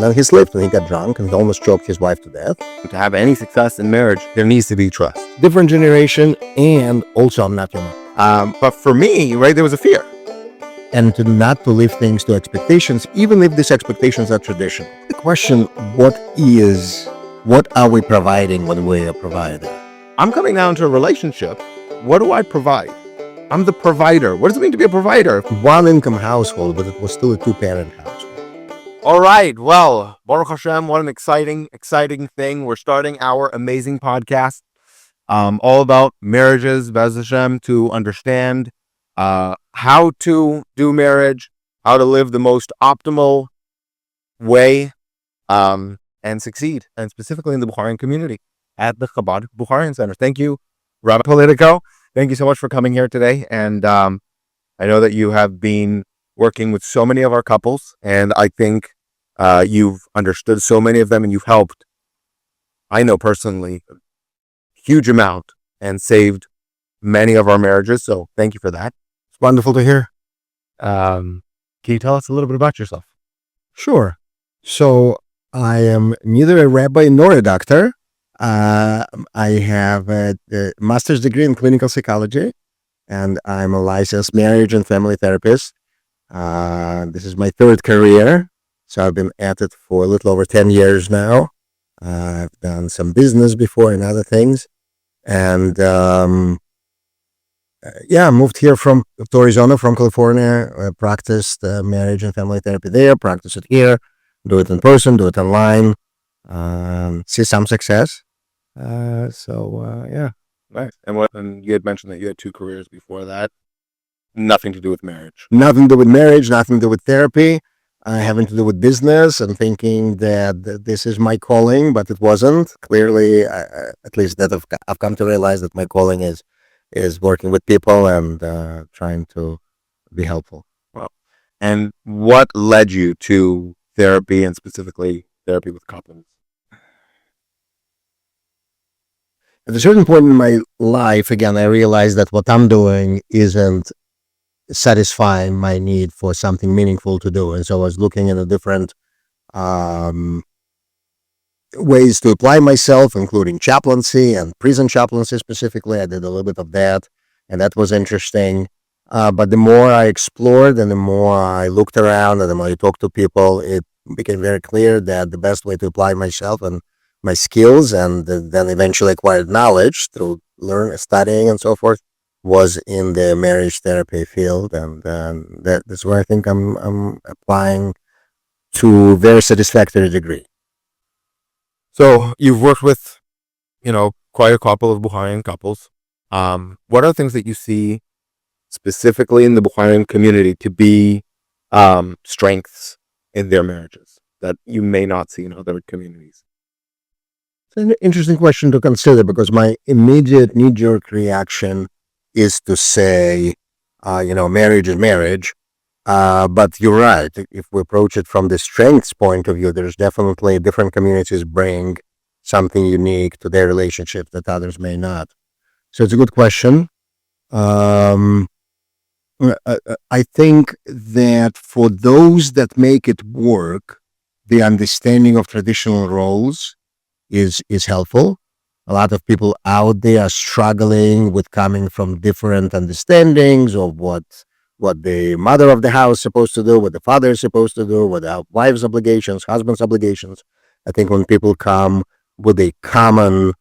And then he slipped and he got drunk and he almost choked his wife to death. To have any success in marriage, there needs to be trust. Different generation, and also I'm not your mom. But for me, right, there was a fear. And not to live things to expectations, even if these expectations are traditional. The question, what are we providing when we are providing? I'm coming down to a relationship. What do I provide? I'm the provider. What does it mean to be a provider? One income household, but it was still a two-parent household. All right. Well, Baruch Hashem, what an exciting thing. We're starting our amazing podcast, all about marriages, Bez Hashem, to understand how to do marriage, how to live the most optimal way, and succeed, and specifically in the Bukharian community at the Chabad Bukharian Center. Thank you, Rabbi Polityko. Thank you so much for coming here today. And I know that you have been working with so many of our couples, and I think you've understood so many of them, and you've helped, I know personally, a huge amount and saved many of our marriages. So thank you for that. It's wonderful to hear. Can you tell us a little bit about yourself? Sure. So I am neither a rabbi nor a doctor. I have a master's degree in clinical psychology, and I'm a licensed marriage and family therapist. This is my third career, so I've been at it for a little over 10 years now. I've done some business before and other things. And I moved here to Arizona from California. I practiced marriage and family therapy there, practice it here, do it in person, do it online, see some success. Nice. And you had mentioned that you had two careers before that. Nothing to do with marriage. Nothing to do with marriage, nothing to do with therapy, having to do with business, and thinking that this is my calling, but it wasn't. Clearly, at least that I've come to realize that my calling is working with people and trying to be helpful. Wow. And what led you to therapy, and specifically therapy with couples? At a certain point in my life, again, I realized that what I'm doing isn't satisfying my need for something meaningful to do. And so I was looking at different ways to apply myself, including chaplaincy and prison chaplaincy specifically. I did a little bit of that, and that was interesting. But the more I explored and the more I looked around and the more I talked to people, it became very clear that the best way to apply myself and my skills and then eventually acquired knowledge through studying and so forth was in the marriage therapy field. And that's where I think I'm applying to a very satisfactory degree. So you've worked with, quite a couple of Bukharian couples. What are things that you see specifically in the Bukharian community to be strengths in their marriages that you may not see in other communities? It's an interesting question to consider, because my immediate knee-jerk reaction is to say, marriage is marriage. But you're right. If we approach it from the strengths point of view, there's definitely different communities bring something unique to their relationship that others may not. So it's a good question. I think that for those that make it work, the understanding of traditional roles is helpful. A lot of people out there are struggling with coming from different understandings of what the mother of the house is supposed to do, what the father is supposed to do, what the wife's obligations, husband's obligations. I think when people come with a common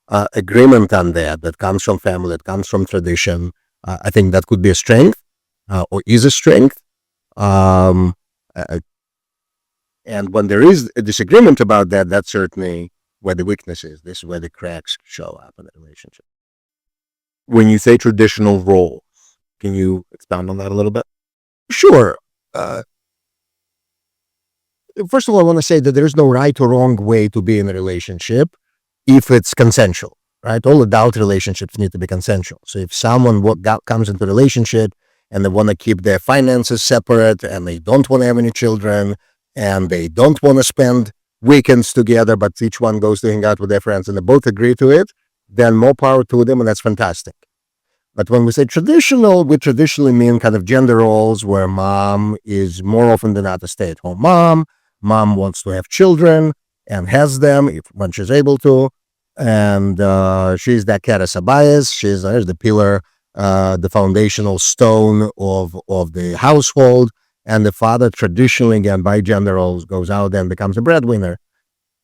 agreement on that comes from family, that comes from tradition, I think that could be a strength, or is a strength. And when there is a disagreement about that, that's certainly where the weakness is. This is where the cracks show up in the relationship. When you say traditional roles, can you expound on that a little bit? Sure. First of all, I want to say that there is no right or wrong way to be in a relationship if it's consensual, right? All adult relationships need to be consensual. So if someone comes into a relationship and they want to keep their finances separate and they don't want to have any children and they don't want to spend weekends together, but each one goes to hang out with their friends and they both agree to it, then more power to them, and that's fantastic. But when we say traditional, we traditionally mean kind of gender roles where mom is more often than not a stay-at-home mom, Mom wants to have children and has them when she's able to. And she's that Keres Abayis. She's there's the pillar, the foundational stone of the household. And the father traditionally, again, by gender roles, goes out and becomes a breadwinner.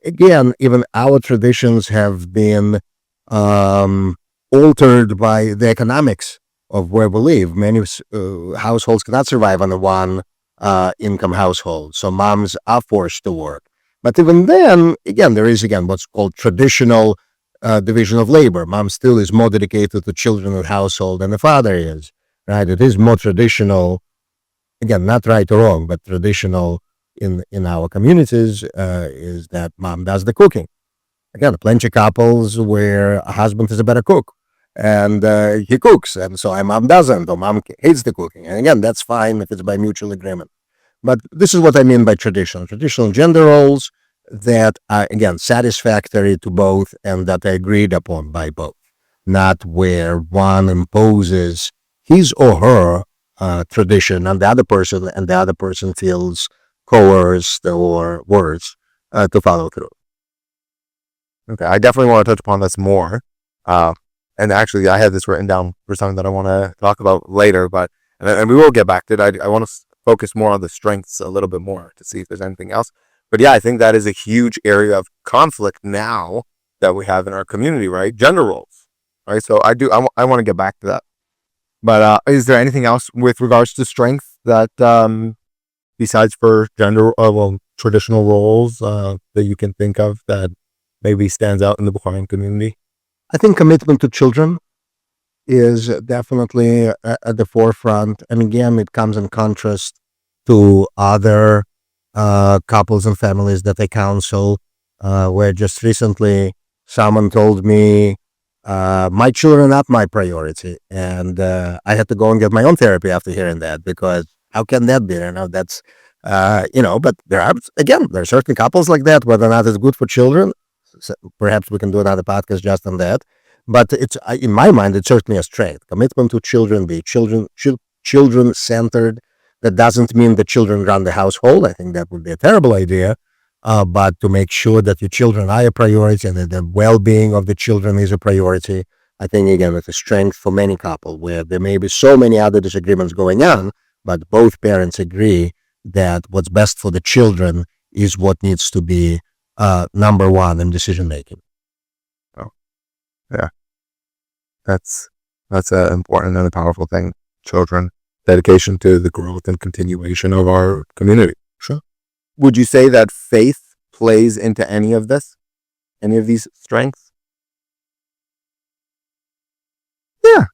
Again, even our traditions have been um, altered by the economics of where we live. Many households cannot survive on a one income household, so moms are forced to work. But even then, again, there is again what's called traditional division of labor. Mom still is more dedicated to children and household than the father is. Right? It is more traditional. Again, not right or wrong, but traditional in our communities is that mom does the cooking. Again, plenty of couples where a husband is a better cook and he cooks, and so a mom doesn't, or mom hates the cooking. And again, that's fine if it's by mutual agreement. But this is what I mean by traditional gender roles that are, again, satisfactory to both and that are agreed upon by both, not where one imposes his or her tradition on the other person and the other person feels coerced or worse to follow through. Okay, I definitely want to touch upon this more. Uh, and actually, I have this written down for something that I want to talk about later, but and we will get back to it. I want to focus more on the strengths a little bit more to see if there's anything else. But yeah, I think that is a huge area of conflict now that we have in our community, right? Gender roles, right? So I want to get back to that. But is there anything else with regards to strength that besides for gender, traditional roles that you can think of that maybe stands out in the Bukharian community? I think commitment to children is definitely at the forefront. And again, it comes in contrast to other couples and families that I counsel, where just recently someone told me, my children are not my priority. And I had to go and get my own therapy after hearing that, because how can that be? That's, but there are certain couples like that, whether or not it's good for children. So perhaps we can do another podcast just on that. But it's in my mind, it's certainly a strength. Commitment to children, be children centered. That doesn't mean the children run the household. I think that would be a terrible idea. But to make sure that your children are a priority and that the well-being of the children is a priority, I think again it's a strength for many couples where there may be so many other disagreements going on, but both parents agree that what's best for the children is what needs to be number one in decision making. Oh, yeah, that's an important and a powerful thing. Children, dedication to the growth and continuation of our community. Sure. Would you say that faith plays into any of this, any of these strengths? Yeah,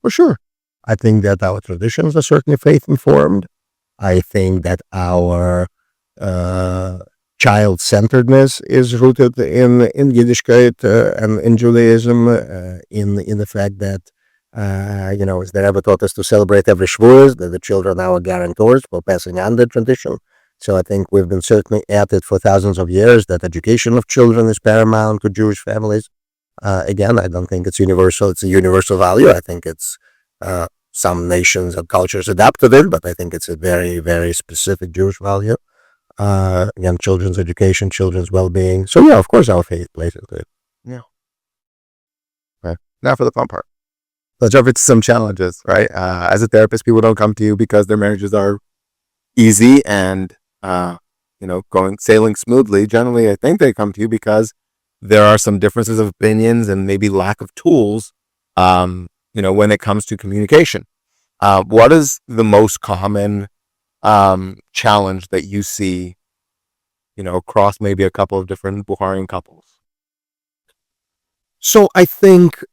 for sure. I think that our traditions are certainly faith informed. I think that our child-centeredness is rooted in Yiddishkeit and in Judaism, in the fact that is the Rebbe taught us to celebrate every Shavuos, that the children are our guarantors for passing on the tradition. So I think we've been certainly at it for thousands of years, that education of children is paramount to Jewish families. Again, I don't think it's universal. It's a universal value. I think it's some nations and cultures adapted it, but I think it's a very, very specific Jewish value. Again, children's education, children's well-being. So yeah, of course our faith plays into it. Yeah. Okay. Now for the fun part. Let's jump into some challenges, right? As a therapist, people don't come to you because their marriages are easy and sailing smoothly. Generally, I think they come to you because there are some differences of opinions and maybe lack of tools, when it comes to communication. What is the most common challenge that you see, across maybe a couple of different Bukharian couples? So I think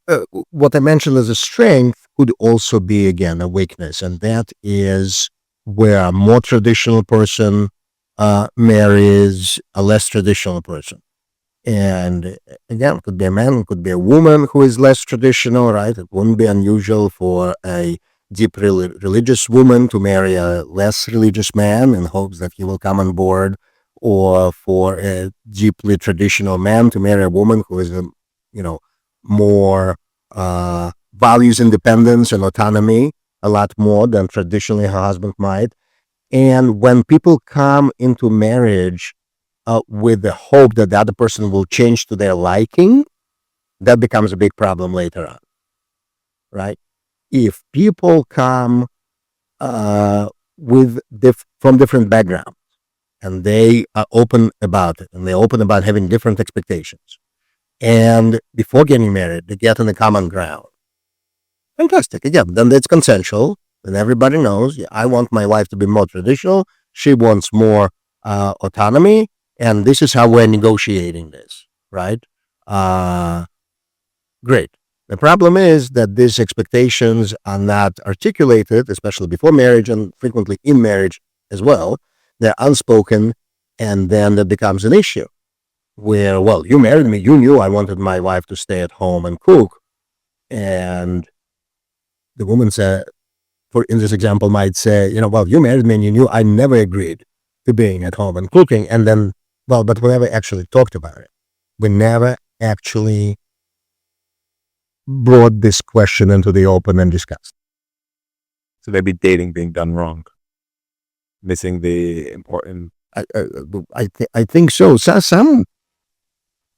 what I mentioned as a strength could also be, again, a weakness. And that is where a more traditional person marries a less traditional person. And again, it could be a man, it could be a woman who is less traditional, right? It wouldn't be unusual for a deeply religious woman to marry a less religious man in hopes that he will come on board, or for a deeply traditional man to marry a woman who is more values independence and autonomy a lot more than traditionally her husband might. And when people come into marriage with the hope that the other person will change to their liking, that becomes a big problem later on, right? If people come from different backgrounds and they are open about it and they're open about having different expectations, and before getting married, they get on the common ground. Fantastic. Again, then it's consensual. Then everybody knows, yeah, I want my wife to be more traditional. She wants more autonomy. And this is how we're negotiating this, right? Uh, Great. The problem is that these expectations are not articulated, especially before marriage and frequently in marriage as well. They're unspoken. And then that becomes an issue where, well, you married me. You knew I wanted my wife to stay at home and cook. And the woman said, in this example, might say, well, you married me and you knew I never agreed to being at home and cooking. And then, well, but we never actually talked about it. We never actually brought this question into the open and discussed. So maybe dating being done wrong, missing the important. I think so. Some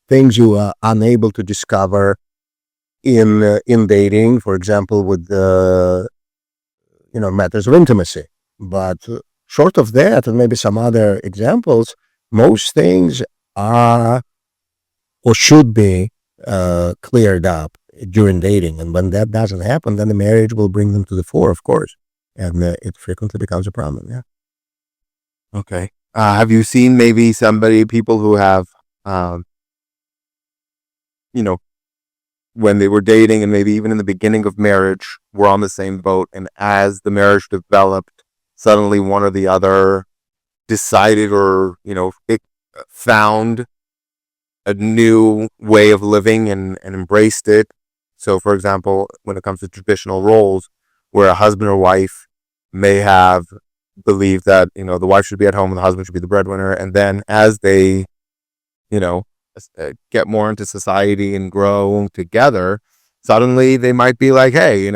things you are unable to discover in dating, for example, with matters of intimacy. But short of that, and maybe some other examples, most things are or should be cleared up during dating. And when that doesn't happen, then the marriage will bring them to the fore, of course. And it frequently becomes a problem. Yeah. Okay. Have you seen maybe people who have, when they were dating and maybe even in the beginning of marriage, were on the same boat, and as the marriage developed, suddenly one or the other decided or, it found a new way of living and embraced it. So, for example, when it comes to traditional roles, where a husband or wife may have believed that, the wife should be at home and the husband should be the breadwinner. And then as they, get more into society and grow together, suddenly they might be like, hey,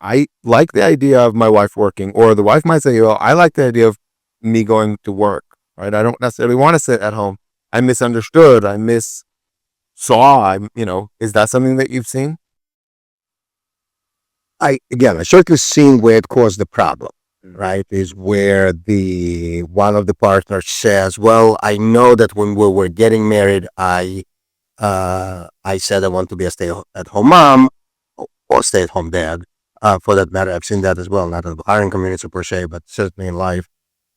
I like the idea of my wife working, or the wife might say, well, I like the idea of me going to work, right? I don't necessarily want to sit at home. I misunderstood. I saw. Is that something that you've seen? I certainly seen where it caused the problem, right? Is where one of the partners says, well, I know that when we were getting married, I said I want to be a stay-at-home mom or stay-at-home dad, for that matter. I've seen that as well, not in the hiring community per se, but certainly in life.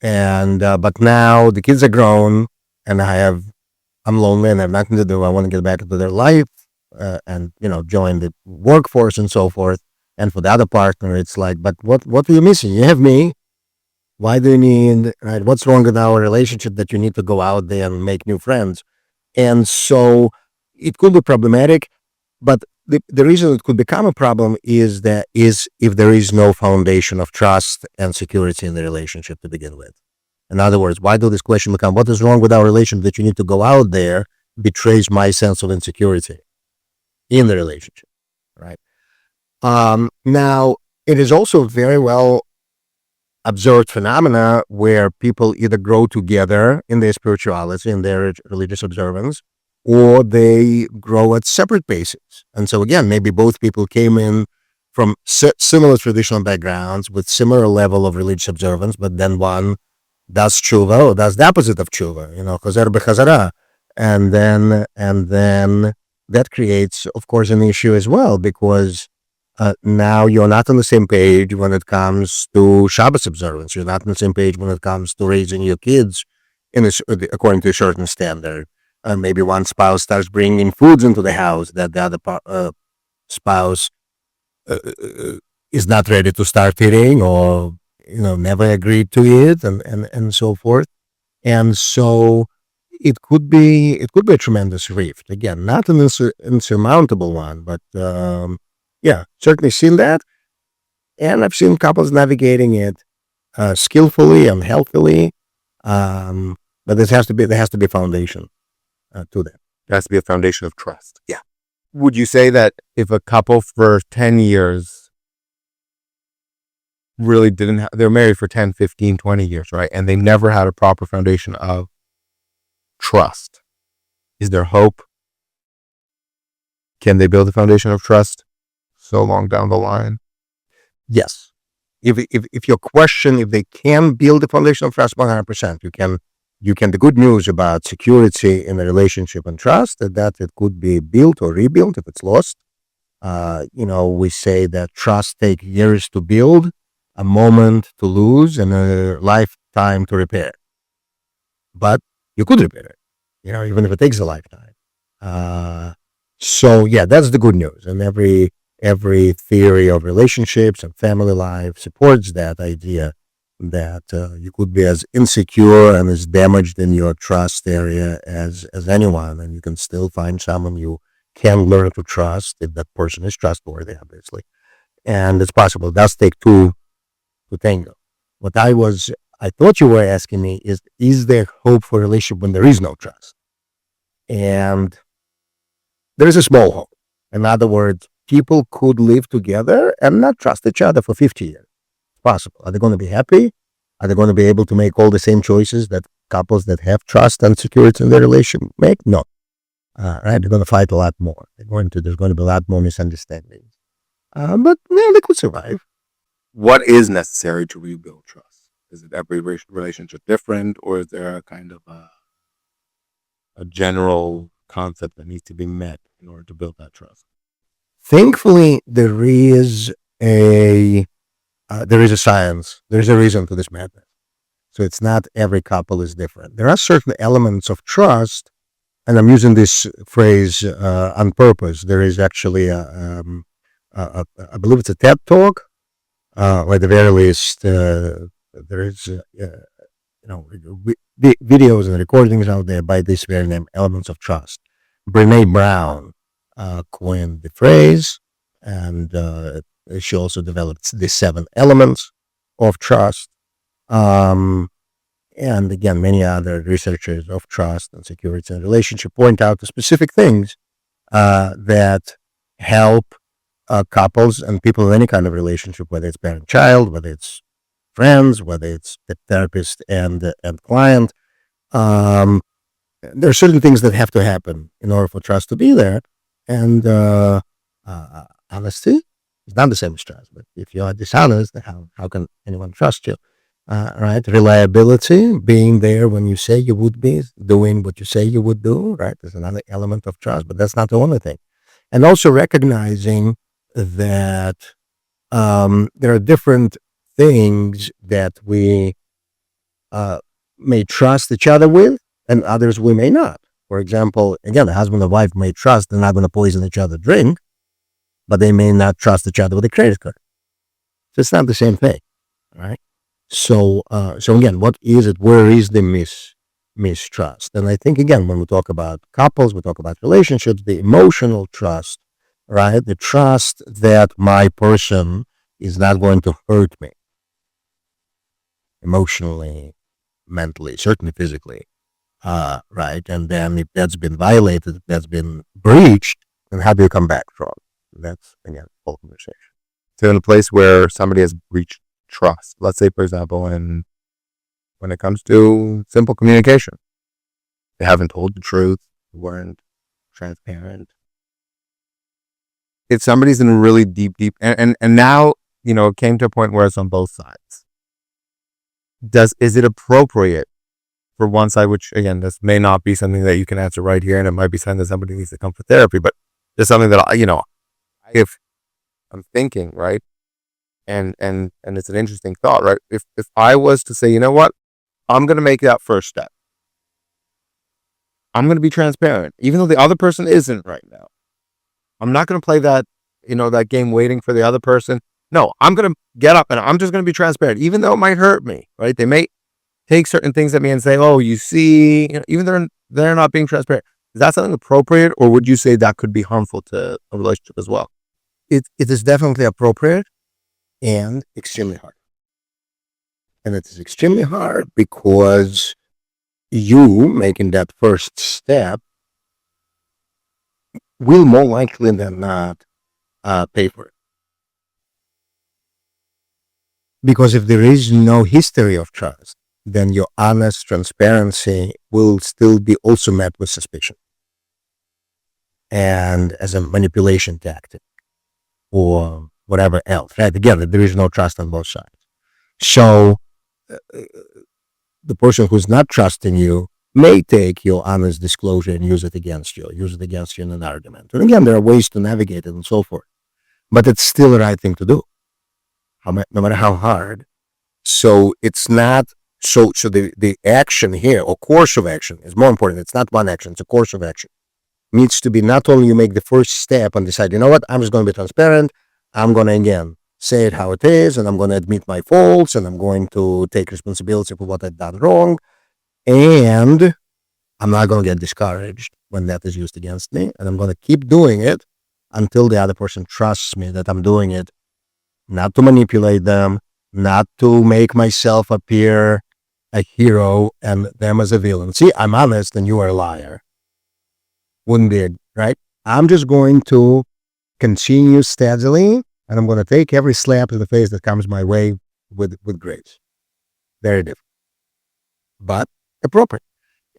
And but now the kids are grown, and I'm lonely and I have nothing to do. I want to get back into their life, and join the workforce and so forth. And for the other partner, it's like, but what are you missing? You have me. Why do you need? Right? What's wrong with our relationship that you need to go out there and make new friends? And so it could be problematic. But the reason it could become a problem is if there is no foundation of trust and security in the relationship to begin with. In other words, why do this question become, what is wrong with our relationship that you need to go out there, betrays my sense of insecurity in the relationship, right? Now, it is also very well observed phenomena where people either grow together in their spirituality, in their religious observance, or they grow at separate paces. And so again, maybe both people came in from similar traditional backgrounds with similar level of religious observance, but then one does tshuva or does the opposite of tshuva, chazer b'chazara. And then that creates, of course, an issue as well, because now you're not on the same page when it comes to Shabbos observance. You're not on the same page when it comes to raising your kids according to a certain standard. Maybe one spouse starts bringing foods into the house that the other spouse is not ready to start eating, or never agreed to it, and so forth. And so it could be a tremendous rift. Again, not an insurmountable one, but yeah, certainly seen that, and I've seen couples navigating it skillfully and healthily. But there has to be a foundation to that. There has to be a foundation of trust. Yeah. Would you say that if a couple for 10 years really didn't have, they're married for 10, 15, 20 years, right? And they never had a proper foundation of trust. Is there hope? Can they build a foundation of trust so long down the line? Yes. If your question, if they can build a foundation of trust, 100%, you can, the good news about security in a relationship and trust is that it could be built or rebuilt if it's lost. We say that trust takes years to build, a moment to lose, and a lifetime to repair. But you could repair it, even if it takes a lifetime. So yeah, that's the good news. And every theory of relationships and family life supports that idea that you could be as insecure and as damaged in your trust area as anyone, and you can still find someone you can learn to trust if that person is trustworthy, obviously. And it's possible. It does take two to tango. What I thought you were asking me is there hope for a relationship when there is no trust? And there is a small hope. In other words, people could live together and not trust each other for 50 years. It's possible. Are they going to be happy? Are they going to be able to make all the same choices that couples that have trust and security in their relationship make? No. Right? They're going to fight a lot more. There's going to be a lot more misunderstandings. But they could survive. What is necessary to rebuild trust? Is it every relationship different, or is there a kind of a general concept that needs to be met in order to build that trust? Thankfully, there is a science. There's a reason to this madness. So it's not every couple is different. There are certain elements of trust, and I'm using this phrase on purpose. There is actually I believe it's a TED talk, or at the very least, there is videos and recordings out there by this very name, Elements of Trust. Brene Brown coined the phrase, and she also developed the 7 elements of trust. And again, many other researchers of trust and security and relationship point out the specific things that help couples and people in any kind of relationship, whether it's parent-child, whether it's friends, whether it's the therapist and client. There are certain things that have to happen in order for trust to be there. And honesty is not the same as trust. But if you are dishonest, how can anyone trust you? Right? Reliability, being there when you say you would be, doing what you say you would do, right? There's another element of trust, but that's not the only thing. And also recognizing that there are different things that we may trust each other with, and others we may not. For example, again, a husband and wife may trust they're not going to poison each other's drink, but they may not trust each other with a credit card. So it's not the same thing, right? So again, what is it? Where is the mistrust? And I think, again, when we talk about couples, we talk about relationships, the emotional trust, right? The trust that my person is not going to hurt me emotionally, mentally, certainly physically, right? And then if that's been violated, if that's been breached, then how do you come back from? That's, again, whole conversation. So in a place where somebody has breached trust, let's say, for example, when it comes to simple communication, they haven't told the truth, weren't transparent. If somebody's in a really deep, and now, it came to a point where it's on both sides. Is it appropriate for one side, which again, this may not be something that you can answer right here, and it might be something that somebody needs to come for therapy, but there's something that I'm thinking, right? And it's an interesting thought, right? If I was to say, you know what, I'm going to make that first step. I'm going to be transparent, even though the other person isn't right now. I'm not going to play that, that game waiting for the other person. No, I'm going to get up and I'm just going to be transparent, even though it might hurt me, right? They may take certain things at me and say, oh, you see, even though they're not being transparent. Is that something appropriate, or would you say that could be harmful to a relationship as well? It is definitely appropriate and extremely hard. And it is extremely hard because you making that first step will more likely than not pay for it. Because if there is no history of trust, then your honest transparency will still be also met with suspicion and as a manipulation tactic or whatever else, right? Again, there is no trust on both sides. So the person who's not trusting you may take your honest disclosure and use it against you, in an argument. And again, there are ways to navigate it and so forth, but it's still the right thing to do, no matter how hard. So it's not so the action here or course of action is more important. It's not one action, it's a course of action. Needs to be not only you make the first step and decide, you know what, I'm just going to be transparent. I'm going to again say it how it is, and I'm going to admit my faults, and I'm going to take responsibility for what I've done wrong. And I'm not going to get discouraged when that is used against me. And I'm going to keep doing it until the other person trusts me that I'm doing it, not to manipulate them, not to make myself appear a hero and them as a villain. See, I'm honest and you are a liar. Wouldn't be, right? I'm just going to continue steadily, and I'm going to take every slap in the face that comes my way with grace. Very different, but appropriate.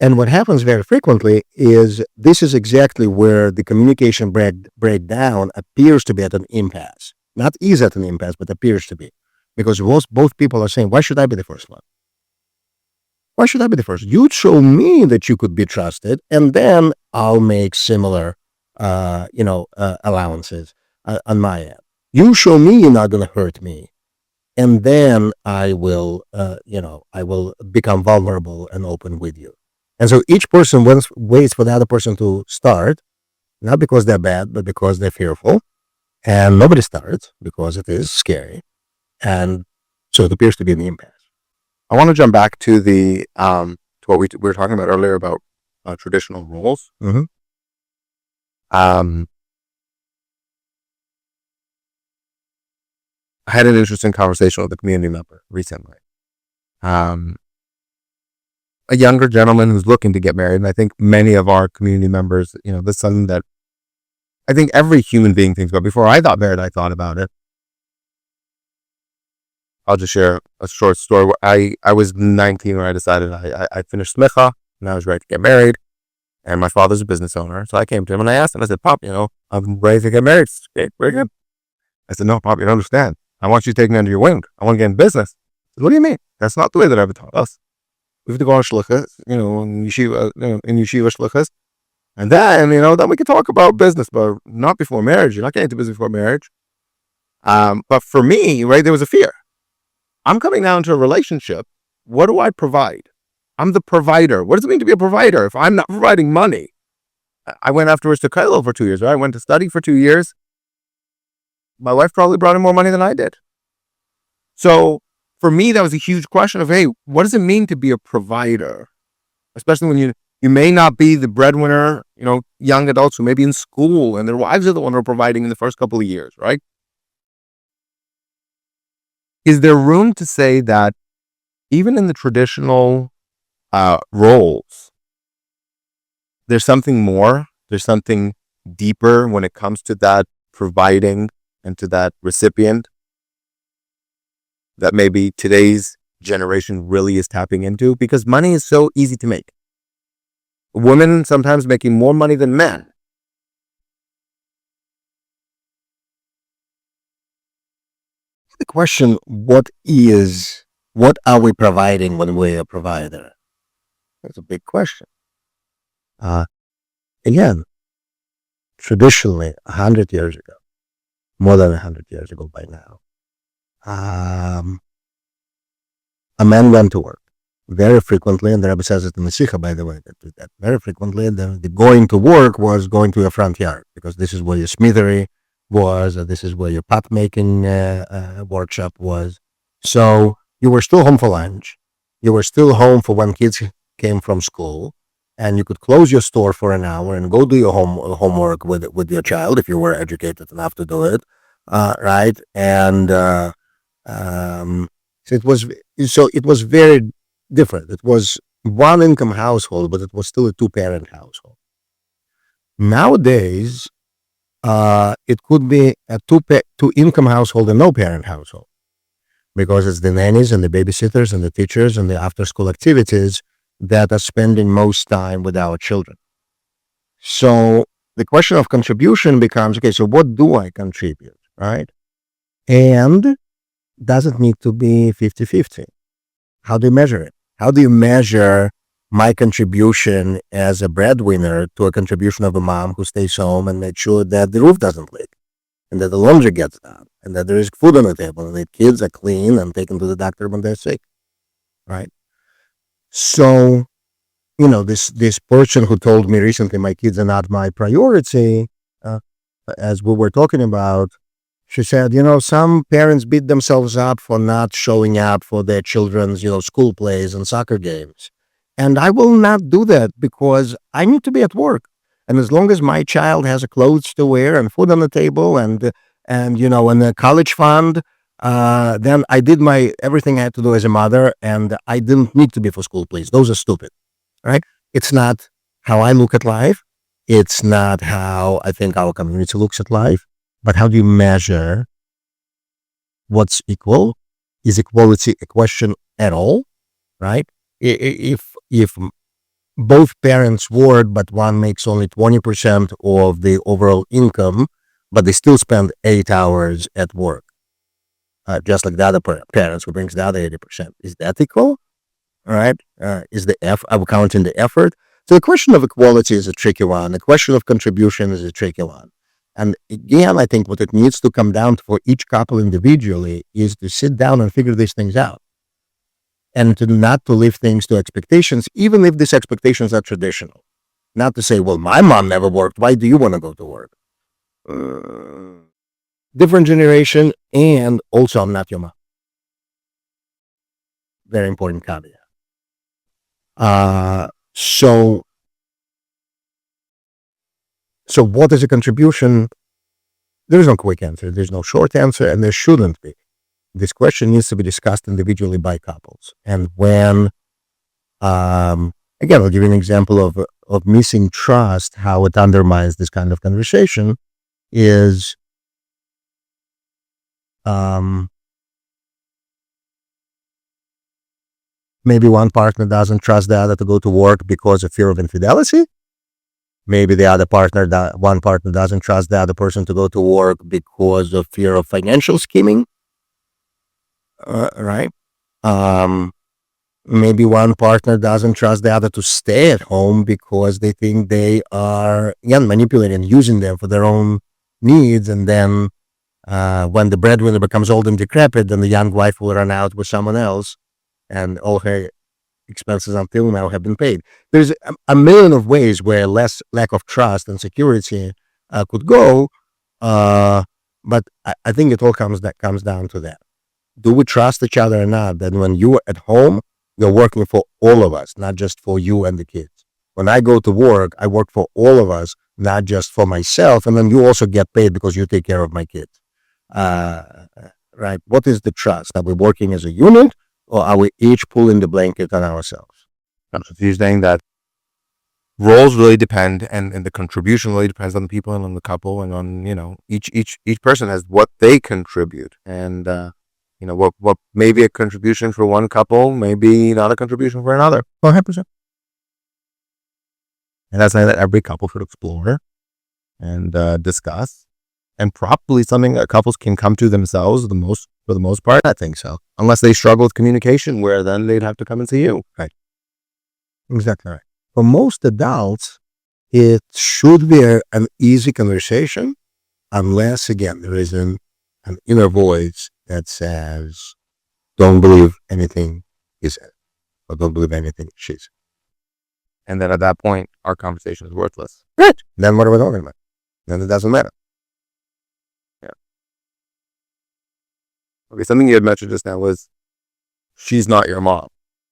And what happens very frequently is this is exactly where the communication breakdown appears to be at an impasse. Not is at an impasse, but appears to be. Because both people are saying, why should I be the first one? Why should I be the first? You show me that you could be trusted, and then I'll make similar, allowances on my end. You show me you're not going to hurt me, and then I will become vulnerable and open with you. And so each person waits for the other person to start, not because they're bad, but because they're fearful. And nobody starts because it is scary. And so it appears to be an impasse. I want to jump back to the to what we were talking about earlier about traditional roles. Mm-hmm. I had an interesting conversation with a community member recently. A younger gentleman who's looking to get married, and I think many of our community members, this is something that I think every human being thinks about. Before I got married, I thought about it. I'll just share a short story. I was 19 when I decided I finished smicha and I was ready to get married. And my father's a business owner. So I came to him and I asked him, I said, Pop, I'm ready to get married. Okay, very good. I said, no, Pop, you don't understand. I want you to take me under your wing. I want to get in business. Said, what do you mean? That's not the way that I've taught us. We have to go on shluchas, in yeshiva, shluchas. And then, then we can talk about business, but not before marriage. You're not getting into business before marriage. But for me, right, there was a fear. I'm coming down to a relationship. What do I provide? I'm the provider. What does it mean to be a provider if I'm not providing money? I went afterwards to Kailo for 2 years, right? I went to study for 2 years. My wife probably brought in more money than I did. So for me, that was a huge question of, hey, what does it mean to be a provider? Especially when you may not be the breadwinner, young adults who may be in school and their wives are the one who are providing in the first couple of years, right? Is there room to say that even in the traditional roles, there's something more, there's something deeper when it comes to that providing and to that recipient that maybe today's generation really is tapping into? Because money is so easy to make. Women sometimes making more money than men. The question, what are we providing when we're a provider? That's a big question. Again, traditionally, 100 years ago, more than 100 years ago by now, a man went to work very frequently, and the Rebbe says it in the Sikha, by the way, that very frequently the going to work was going to your front yard, because this is where your smithery was, or this is where your pot making workshop was. So you were still home for lunch. You were still home for when kids came from school, and you could close your store for an hour and go do your homework with your child if you were educated enough to do it, right? And so it was very different. It was one income household, but it was still a 2-parent household. Nowadays, it could be a two income household and no parent household. because it's the nannies and the babysitters and the teachers and the after school activities that are spending most time with our children. So the question of contribution becomes, okay, so what do I contribute, right? And does it need to be 50-50? How do you measure it? How do you measure my contribution as a breadwinner to a contribution of a mom who stays home and makes sure that the roof doesn't leak and that the laundry gets done and that there is food on the table and the kids are clean and taken to the doctor when they're sick, right? So, this person who told me recently, my kids are not my priority, as we were talking about, she said, some parents beat themselves up for not showing up for their children's, school plays and soccer games. And I will not do that because I need to be at work. And as long as my child has clothes to wear and food on the table and a college fund, then I did everything I had to do as a mother, and I didn't need to be for school plays. Those are stupid, right? It's not how I look at life. It's not how I think our community looks at life. But how do you measure what's equal? Is equality a question at all, right? If both parents work, but one makes only 20% of the overall income, but they still spend 8 hours at work, just like the other parents who brings the other 80%. Is that equal? All right. Is I'm counting the effort. So the question of equality is a tricky one. The question of contribution is a tricky one. And again, I think what it needs to come down to for each couple individually is to sit down and figure these things out. And to not to leave things to expectations, even if these expectations are traditional. Not to say, well, my mom never worked. Why do you want to go to work? Different generation, and also I'm not your mom. Very important caveat. So what is a contribution? There is no quick answer. There's no short answer, and there shouldn't be. This question needs to be discussed individually by couples. And when, again, I'll give you an example of missing trust, how it undermines this kind of conversation is, maybe one partner doesn't trust the other to go to work because of fear of infidelity. Maybe one partner doesn't trust the other person to go to work because of fear of financial scheming. Right? Maybe one partner doesn't trust the other to stay at home because they think they are, again, manipulating, using them for their own needs. And then when the breadwinner becomes old and decrepit, then the young wife will run out with someone else, and all her expenses until now have been paid. There's a million of ways where less lack of trust and security could go, but I think it all comes down to that. Do we trust each other or not? That when you're at home, you're working for all of us, not just for you and the kids. When I go to work, I work for all of us, not just for myself. And then you also get paid because you take care of my kids. Right? What is the trust? Are we working as a unit, or are we each pulling the blanket on ourselves? So you're saying that roles really depend, and the contribution really depends on the people and on the couple, and on each person has what they contribute, and what may be a contribution for one couple, maybe not a contribution for another. 100%. And that's something that every couple should explore and discuss, and probably something that couples can come to themselves for the most part. I think so, unless they struggle with communication, where then they'd have to come and see you. Right. Exactly right. For most adults, it should be an easy conversation, unless, again, there is an inner voice that says, don't believe anything he said, or don't believe anything she said. And then at that point, our conversation is worthless. Right. Then what are we talking about? Then it doesn't matter. Yeah. Okay, something you had mentioned just now was, she's not your mom.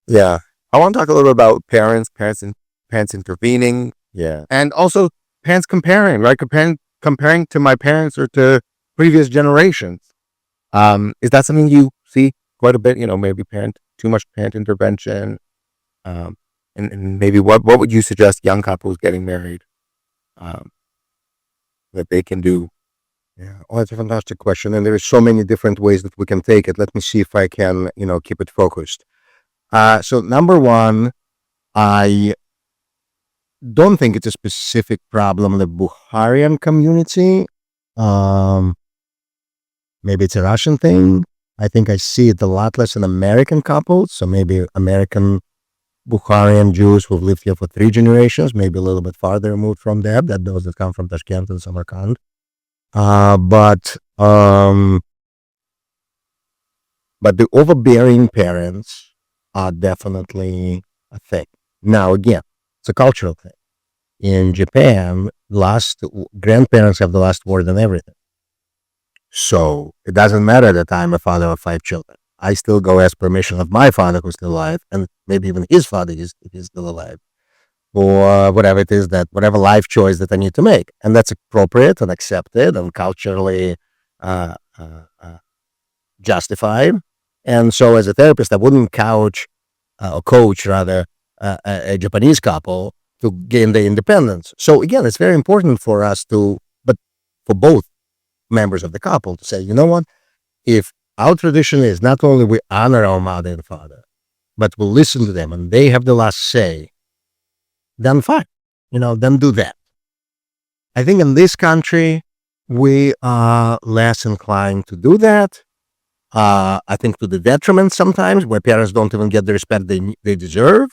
Yeah. I want to talk a little bit about parents intervening. Yeah. And also parents comparing, right? Comparing to my parents or to previous generations. Is that something you see quite a bit? Maybe too much parent intervention. And maybe what would you suggest young couples getting married that they can do Yeah, oh, that's a fantastic question, and there are so many different ways that we can take it. Let me see if I can, keep it focused. So number one, I don't think it's a specific problem in the Bukharian community. Um, Maybe it's a Russian thing. I think I see it a lot less in American couples. So maybe American Bukharian Jews who've lived here for 3 generations, maybe a little bit farther removed from that, those that come from Tashkent and Samarkand. But the overbearing parents are definitely a thing. Now, again, it's a cultural thing. In Japan, grandparents have the last word on everything. So it doesn't matter that I'm a father of 5 children. I still go ask permission of my father who's still alive, and maybe even his father if he's still alive, or whatever it is whatever life choice that I need to make. And that's appropriate and accepted and culturally uh, uh, uh, justified. And so as a therapist, I wouldn't or coach rather, a Japanese couple to gain their independence. So again, it's very important for us but for both members of the couple to say, you know what, if our tradition is not only we honor our mother and father, but we'll listen to them and they have the last say, then fine, then do that. I think in this country, we are less inclined to do that. I think to the detriment sometimes, where parents don't even get the respect they deserve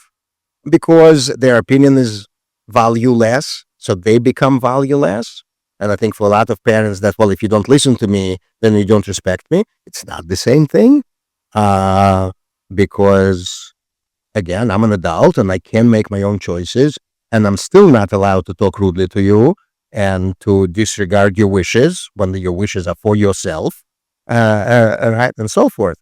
because their opinion is valueless, so they become valueless. And I think for a lot of parents that, well, if you don't listen to me, then you don't respect me. It's not the same thing. Because again, I'm an adult and I can make my own choices, and I'm still not allowed to talk rudely to you and to disregard your wishes when your wishes are for yourself, right, and so forth.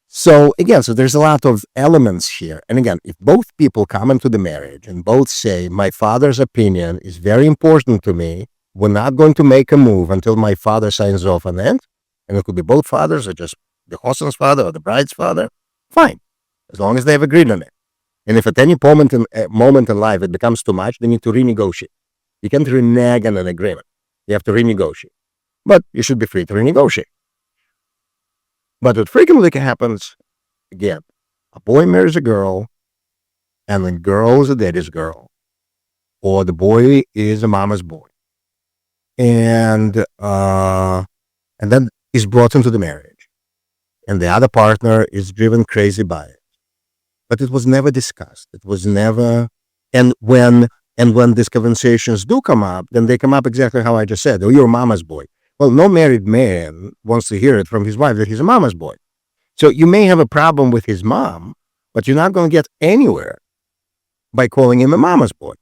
So again, there's a lot of elements here. And again, if both people come into the marriage and both say, my father's opinion is very important to me, we're not going to make a move until my father signs off on it, and it could be both fathers or just the husband's father or the bride's father, fine, as long as they have agreed on it. And if at any moment in life it becomes too much, they need to renegotiate. You can't renege on an agreement. You have to renegotiate. But you should be free to renegotiate. But what frequently happens, again, a boy marries a girl, and the girl is a daddy's girl, or the boy is a mama's boy, and then is brought into the marriage, and the other partner is driven crazy by it. But it was never discussed. It was never, and when these conversations do come up, then they come up exactly how I just said. Oh, you're a mama's boy. Well, no married man wants to hear it from his wife that he's a mama's boy. So you may have a problem with his mom, but you're not going to get anywhere by calling him a mama's boy.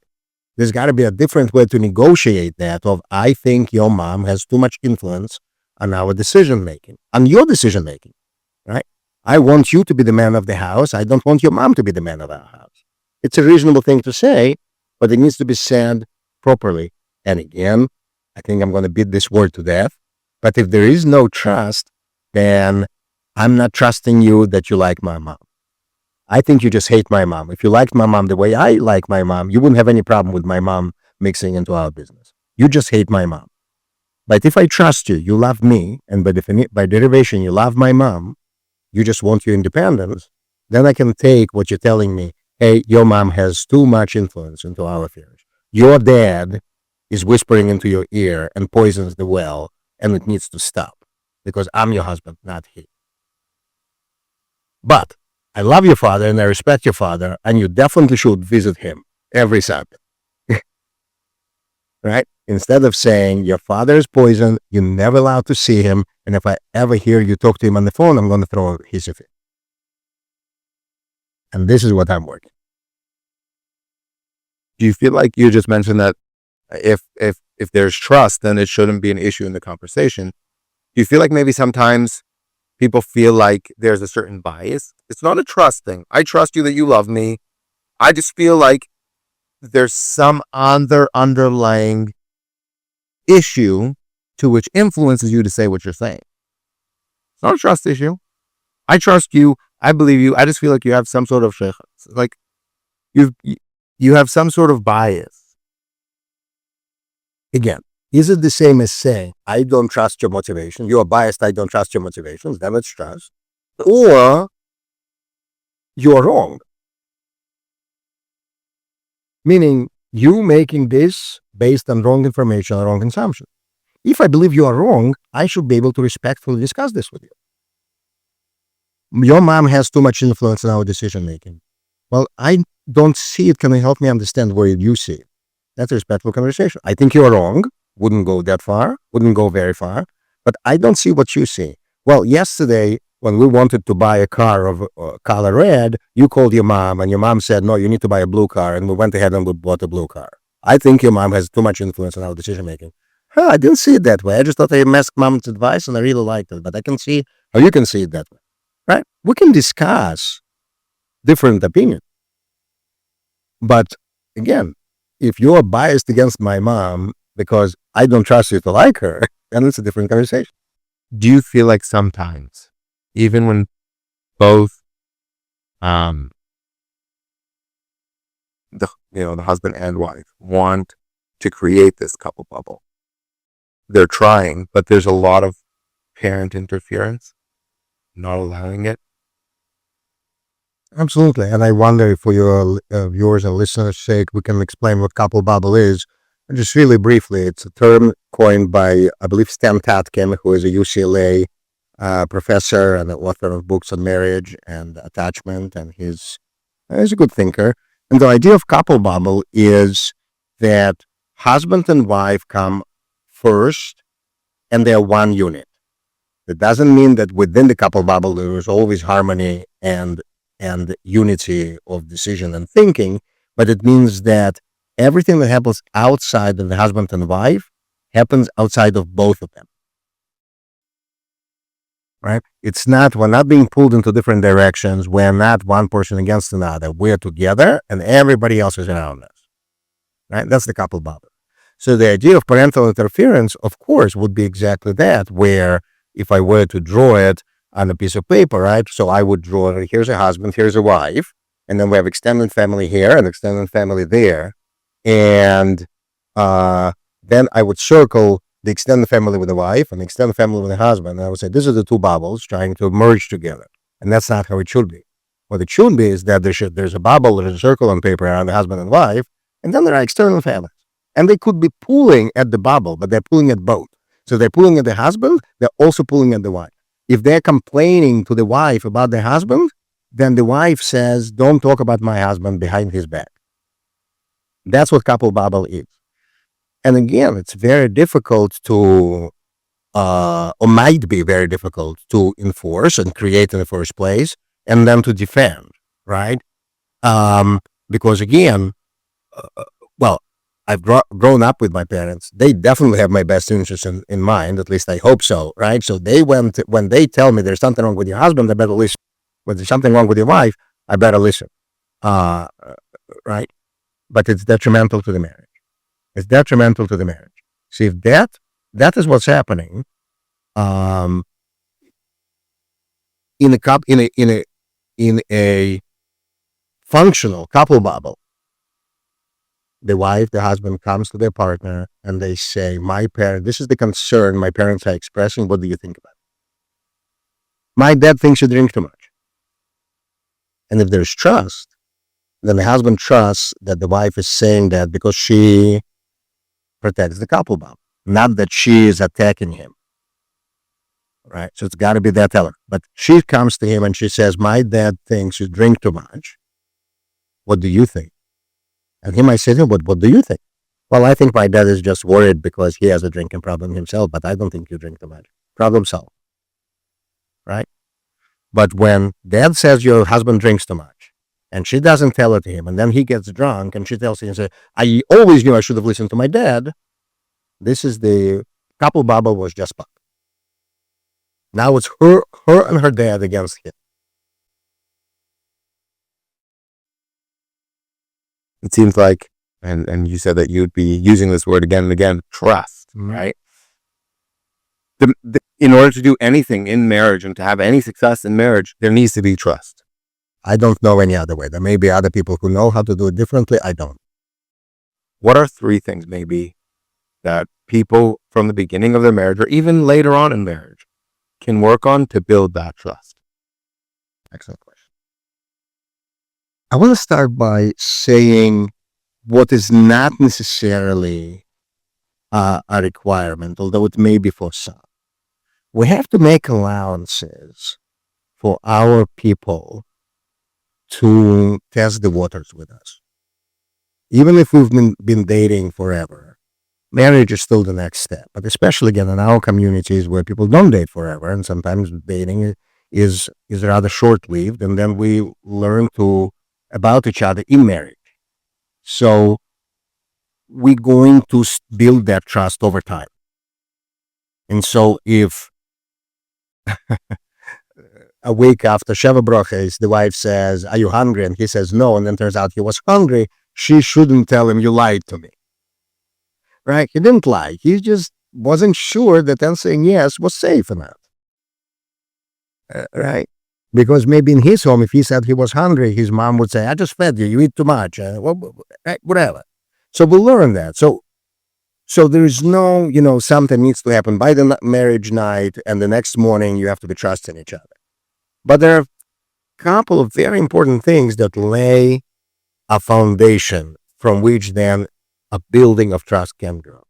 There's got to be a different way to negotiate that of, I think your mom has too much influence on our decision making, on your decision making, right? I want you to be the man of the house. I don't want your mom to be the man of our house. It's a reasonable thing to say, but it needs to be said properly. And again, I think I'm going to beat this word to death. But if there is no trust, then I'm not trusting you that you like my mom. I think you just hate my mom. If you liked my mom the way I like my mom, you wouldn't have any problem with my mom mixing into our business. You just hate my mom. But if I trust you, you love me, and by derivation, you love my mom, you just want your independence, then I can take what you're telling me. Hey, your mom has too much influence into our affairs. Your dad is whispering into your ear and poisons the well, and it needs to stop because I'm your husband, not he. But I love your father and I respect your father, and you definitely should visit him every Sunday. Right? Instead of saying your father is poisoned, you're never allowed to see him, and if I ever hear you talk to him on the phone, I'm going to throw a hissy fit. And this is what I'm working. Do you feel like you just mentioned that if there's trust, then it shouldn't be an issue in the conversation? Do you feel like maybe sometimes people feel like there's a certain bias? It's not a trust thing. I trust you that you love me. I just feel like there's some other underlying issue to which influences you to say what you're saying. It's not a trust issue. I trust you. I believe you. I just feel like you have some sort of like you have some sort of bias. Again, Is it the same as saying, I don't trust your motivation? You are biased, I don't trust your motivations. Then it's trust. Or you are wrong. Meaning you making this based on wrong information or wrong assumption. If I believe you are wrong, I should be able to respectfully discuss this with you. Your mom has too much influence in our decision making. Well, I don't see it. Can you help me understand where you see it? That's a respectful conversation. I think you're wrong. Wouldn't go that far. Wouldn't go very far. But I don't see what you see. Well, yesterday, when we wanted to buy a car of color red, you called your mom and your mom said, no, you need to buy a blue car. And we went ahead and we bought a blue car. I think your mom has too much influence on our decision making. I didn't see it that way. I just thought I asked mom's advice and I really liked it. But I can see how you can see it that way, right? We can discuss different opinions. But again, if you're biased against my mom because I don't trust you to like her, then it's a different conversation. Do you feel like sometimes, even when both the husband and wife want to create this couple bubble, they're trying, but there's a lot of parent interference, not allowing it? Absolutely. And I wonder if for your viewers and listeners' sake, we can explain what couple bubble is. And just really briefly, it's a term coined by, I believe, Stan Tatkin, who is a UCLA professor and the author of books on marriage and attachment, and he's a good thinker. And the idea of couple bubble is that husband and wife come first and they're one unit. That doesn't mean that within the couple bubble there is always harmony and unity of decision and thinking, but it means that everything that happens outside of the husband and wife happens outside of both of them. Right? We're not being pulled into different directions. We're not one person against another. We're together and everybody else is around us. Right? That's the couple bubble. So the idea of parental interference, of course, would be exactly that, where if I were to draw it on a piece of paper, right? So I would draw, here's a husband, here's a wife, and then we have extended family here and extended family there. And then I would circle the extended family with the wife and the extended family with the husband. And I would say, these are the two bubbles trying to merge together. And that's not how it should be. What it should be is that there's a bubble, there's a circle on paper around the husband and wife, and then there are external families. And they could be pulling at the bubble, but they're pulling at both. So they're pulling at the husband, they're also pulling at the wife. If they're complaining to the wife about the husband, then the wife says, don't talk about my husband behind his back. That's what couple bubble is. And again, it's very difficult to, or might be very difficult to enforce and create in the first place, and then to defend, right? Because again, I've grown up with my parents. They definitely have my best interest in mind. At least I hope so, right? So when they tell me there's something wrong with your husband, I better listen. When there's something wrong with your wife, I better listen, right? But it's detrimental to the marriage. It's detrimental to the marriage. See, if that is what's happening, in a functional couple bubble, the wife, the husband comes to their partner and they say, this is the concern my parents are expressing. What do you think about it? My dad thinks you drink too much. And if there's trust, then the husband trusts that the wife is saying that because she protects the couple bubble, not that she is attacking him. Right? So it's got to be that element. But she comes to him and she says, my dad thinks you drink too much. What do you think? And he might say to him, what do you think? Well, I think my dad is just worried because he has a drinking problem himself, but I don't think you drink too much. Problem solved. Right? But when dad says your husband drinks too much, and she doesn't tell it to him, and then he gets drunk, and she tells him, I always knew I should have listened to my dad. This is the couple bubble was just popped. Now it's her and her dad against him. It seems like, and you said that you'd be using this word again and again, trust, right? In order to do anything in marriage and to have any success in marriage, there needs to be trust. I don't know any other way. There may be other people who know how to do it differently. I don't. What are 3 things maybe that people from the beginning of their marriage or even later on in marriage can work on to build that trust? Excellent question. I want to start by saying what is not necessarily a requirement, although it may be for some. We have to make allowances for our people to test the waters with us. Even if we've been dating forever, marriage is still the next step. But especially again in our communities where people don't date forever, and sometimes dating is rather short-lived, and then we learn about each other in marriage. So we're going to build that trust over time. And so if a week after Sheva Broches, the wife says, "Are you hungry?" and he says no, and then turns out he was hungry, she shouldn't tell him, "You lied to me." Right? He didn't lie. He just wasn't sure that answering yes was safe enough. Right? Because maybe in his home, if he said he was hungry, his mom would say, "I just fed you. You eat too much." Whatever. So we'll learn that. So there is no, something needs to happen by the marriage night, and the next morning you have to be trusting each other. But there are a couple of very important things that lay a foundation from which then a building of trust can grow.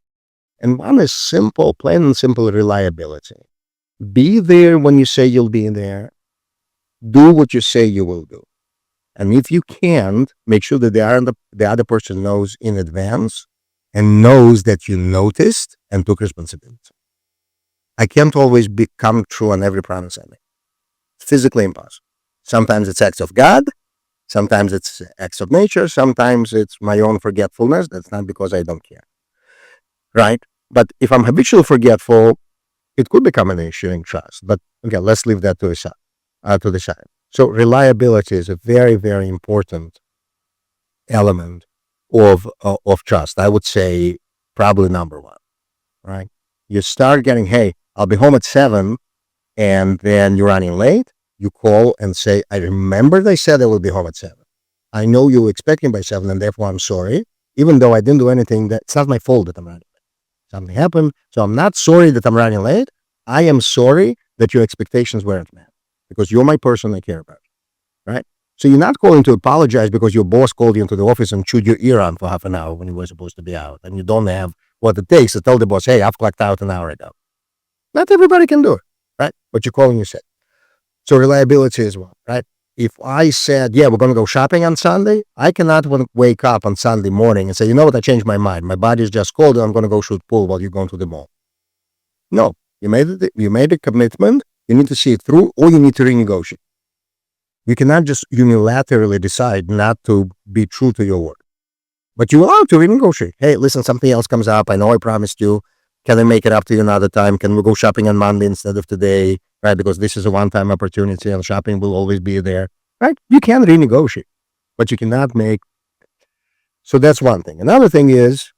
And one is simple, plain and simple reliability. Be there when you say you'll be there. Do what you say you will do. And if you can't, make sure that the other person knows in advance and knows that you noticed and took responsibility. I can't always come true on every promise I make. It's physically impossible. Sometimes it's acts of God. Sometimes it's acts of nature. Sometimes it's my own forgetfulness. That's not because I don't care. Right? But if I'm habitually forgetful, it could become an issue in trust. But okay, let's leave that to the side. So reliability is a very, very important element of trust. I would say probably number one. Right? You start getting, hey, I'll be home at 7, and then you're running late. You call and say, I remembered I said I will be home at 7. I know you were expecting by 7, and therefore I'm sorry. Even though I didn't do anything, it's not my fault that I'm running late. Something happened, so I'm not sorry that I'm running late. I am sorry that your expectations weren't met, because you're my person I care about, right? So you're not calling to apologize because your boss called you into the office and chewed your ear on for half an hour when you were supposed to be out, and you don't have what it takes to tell the boss, hey, I've clocked out an hour ago. Not everybody can do it, right? But you're calling yourself. So reliability is one, right? If I said, yeah, we're going to go shopping on Sunday, I cannot wake up on Sunday morning and say, you know what, I changed my mind. My body's just cold and I'm going to go shoot pool while you're going to the mall. No, you made a commitment. You need to see it through, or you need to renegotiate. You cannot just unilaterally decide not to be true to your word. But you're allowed to renegotiate. Hey, listen, something else comes up. I know I promised you. Can I make it up to you another time? Can we go shopping on Monday instead of today? Right? Because this is a one-time opportunity and shopping will always be there. Right? You can renegotiate, but you cannot make. So that's one thing. Another thing is,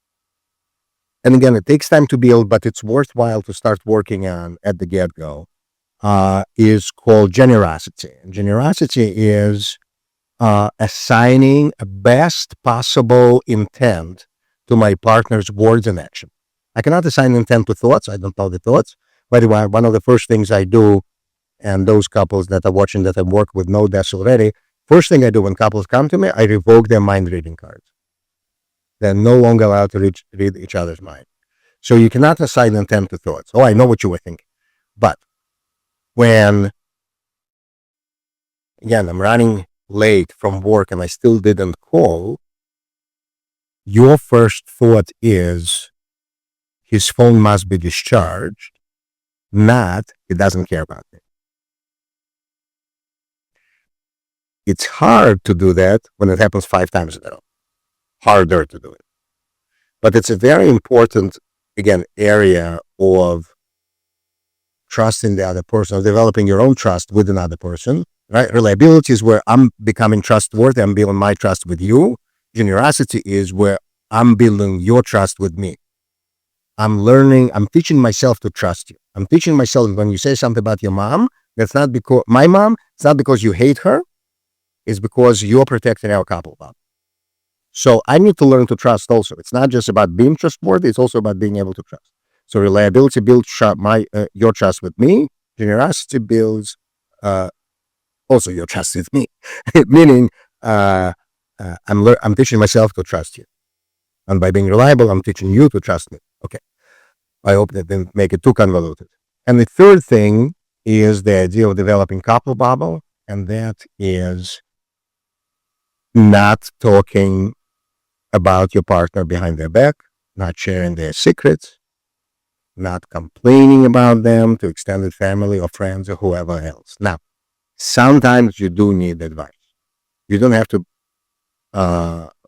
and again, it takes time to build, but it's worthwhile to start working on at the get-go, is called generosity. And generosity is assigning a best possible intent to my partner's words and action. I cannot assign intent to thoughts. I don't know the thoughts. By the way, one of the first things I do, and those couples that are watching that I've worked with know this already, first thing I do when couples come to me, I revoke their mind reading cards. They're no longer allowed to read each other's mind. So you cannot assign intent to thoughts. Oh, I know what you were thinking. But when, again, I'm running late from work and I still didn't call, your first thought is, his phone must be discharged, not he doesn't care about me. It's hard to do that when it happens 5 times in a row. Harder to do it. But it's a very important, again, area of trusting the other person, or developing your own trust with another person, right? Reliability is where I'm becoming trustworthy. I'm building my trust with you. Generosity is where I'm building your trust with me. I'm teaching myself to trust you. I'm teaching myself when you say something about your mom, that's not because my mom, it's not because you hate her, it's because you're protecting our couple bond. So I need to learn to trust also. It's not just about being trustworthy, it's also about being able to trust. So reliability builds your trust with me. Generosity builds also your trust with me. Meaning, I'm teaching myself to trust you. And by being reliable, I'm teaching you to trust me. Okay. I hope that didn't make it too convoluted. And the third thing is the idea of developing couple bubble. And that is not talking about your partner behind their back, not sharing their secrets, not complaining about them to extended family or friends or whoever else. Now, sometimes you do need advice. You don't have to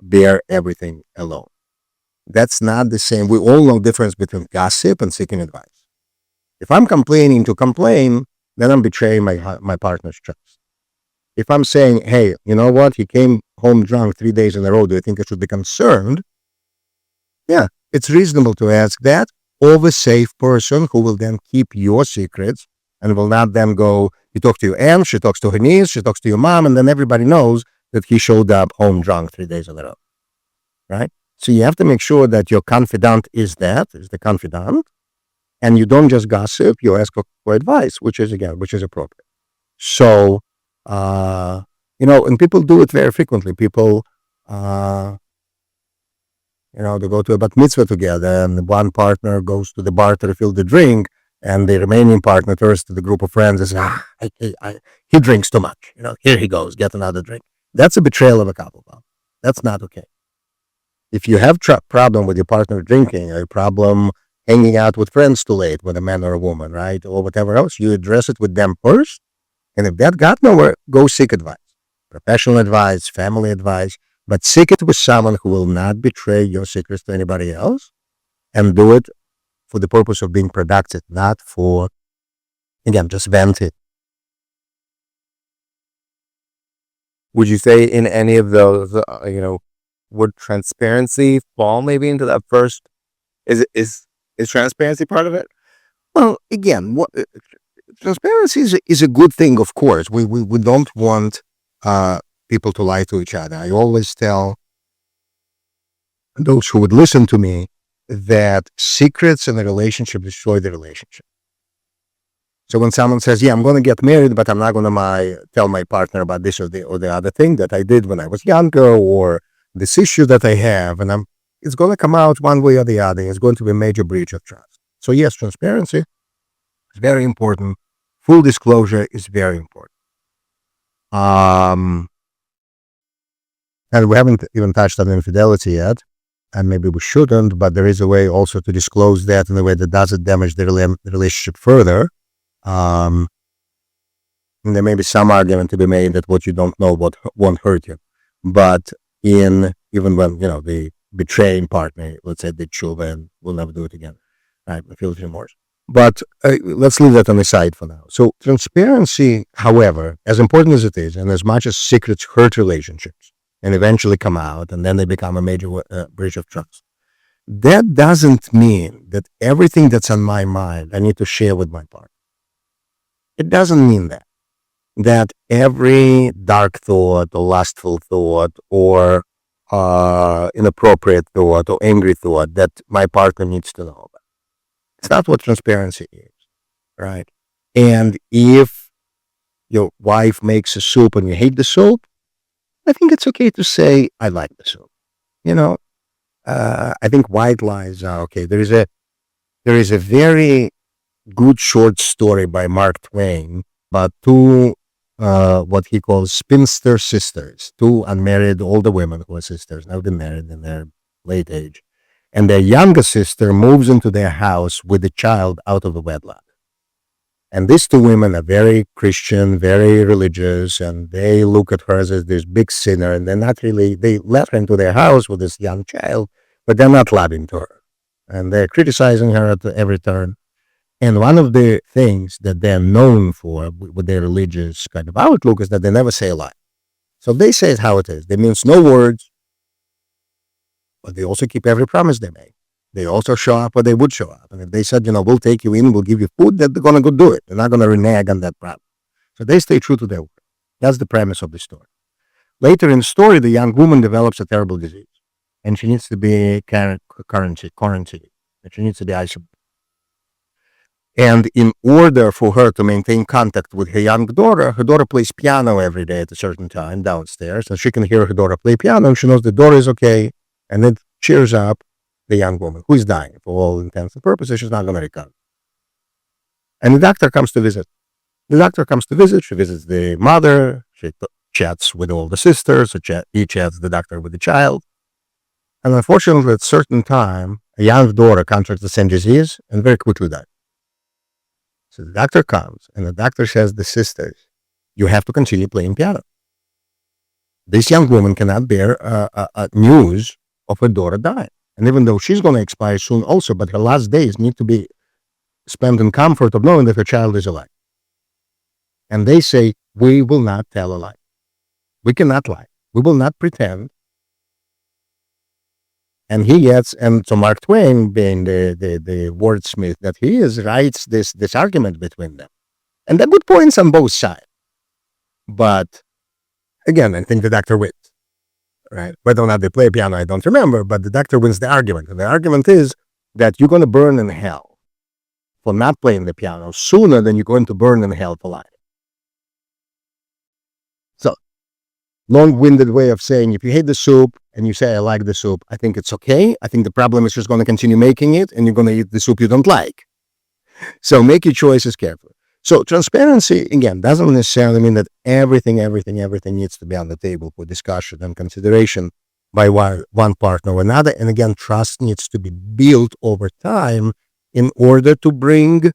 bear everything alone. That's not the same. We all know the difference between gossip and seeking advice. If I'm complaining to complain, then I'm betraying my partner's trust. If I'm saying, hey, you know what? He came home drunk 3 days in a row. Do you think I should be concerned? Yeah, it's reasonable to ask that of a safe person who will then keep your secrets and will not then go, you talk to your aunt, she talks to her niece, she talks to your mom, and then everybody knows that he showed up home drunk 3 days in a row, right? So you have to make sure that your confidant is the confidant, and you don't just gossip, you ask for advice, which is appropriate. So, and people do it very frequently. People, they go to a bat mitzvah together, and one partner goes to the bar to refill the drink, and the remaining partner turns to the group of friends and says, he drinks too much. Here he goes, get another drink. That's a betrayal of a couple. That's not okay. If you have problem with your partner drinking, a problem hanging out with friends too late, with a man or a woman, right, or whatever else, you address it with them first. And if that got nowhere, go seek advice, professional advice, family advice, but seek it with someone who will not betray your secrets to anybody else, and do it for the purpose of being productive, not for, again, just vent it. Would you say in any of those, would transparency fall maybe into that first? Is transparency part of it? Well, again, transparency is a good thing, of course. We don't want people to lie to each other. I always tell those who would listen to me that secrets in a relationship destroy the relationship. So when someone says, yeah, I'm going to get married, but I'm not going to tell my partner about this or the other thing that I did when I was younger, or this issue that I have, and it's going to come out one way or the other. It's going to be a major breach of trust. So yes, transparency is very important. Full disclosure is very important. And we haven't even touched on infidelity yet, and maybe we shouldn't, but there is a way also to disclose that in a way that doesn't damage the relationship further. And there may be some argument to be made that what you don't know won't hurt you. But even when, the betraying partner, let's say, did tshuva and will never do it again, right? I feel remorse. But let's leave that on the side for now. So transparency, however, as important as it is, and as much as secrets hurt relationships and eventually come out, and then they become a major breach of trust, that doesn't mean that everything that's on my mind I need to share with my partner. It doesn't mean that every dark thought or lustful thought or inappropriate thought or angry thought that my partner needs to know about. It's not what transparency is, right? And if your wife makes a soup and you hate the soup, I think it's okay to say, I like the soup. I think white lies are okay. There is a very good short story by Mark Twain about two, what he calls spinster sisters, two unmarried older women who are sisters, now been married in their late age. And their younger sister moves into their house with the child out of the wedlock. And these two women are very Christian, very religious, and they look at her as this big sinner, and they let her into their house with this young child, but they're not loving to her. And they're criticizing her at every turn. And one of the things that they're known for with their religious kind of outlook is that they never say a lie. So they say it how it is. They mince no words, but they also keep every promise they make. They also show up where they would show up. And if they said, we'll take you in, we'll give you food, they're going to go do it. They're not going to renege on that promise. So they stay true to their word. That's the premise of the story. Later in the story, the young woman develops a terrible disease. and she needs to be quarantined. She needs to be isolated. And in order for her to maintain contact with her daughter plays piano every day at a certain time downstairs, and she can hear her daughter play piano, and she knows the daughter is okay, and it cheers up the young woman who is dying for all intents and purposes. She's not going to recover. And the doctor comes to visit. She visits the mother. She chats with all the sisters. He chats the doctor with the child. And unfortunately, at a certain time, a young daughter contracts the same disease and very quickly dies. So the doctor comes, and the doctor says to the sisters, you have to continue playing piano. This young woman cannot bear news of her daughter dying. And even though she's going to expire soon also, but her last days need to be spent in comfort of knowing that her child is alive. And they say, we will not tell a lie. We cannot lie. We will not pretend. And so Mark Twain, being the wordsmith that he is, writes this argument between them. And there are good points on both sides. But again, I think the doctor wins, right? Whether or not they play piano, I don't remember, but the doctor wins the argument. And the argument is that you're going to burn in hell for not playing the piano sooner than you're going to burn in hell for life. So, long-winded way of saying, if you hate the soup and you say, I like the soup, I think it's okay. I think the problem is just going to continue making it and you're going to eat the soup you don't like. So make your choices carefully. So transparency, again, doesn't necessarily mean that everything needs to be on the table for discussion and consideration by one partner or another. And again, trust needs to be built over time in order to bring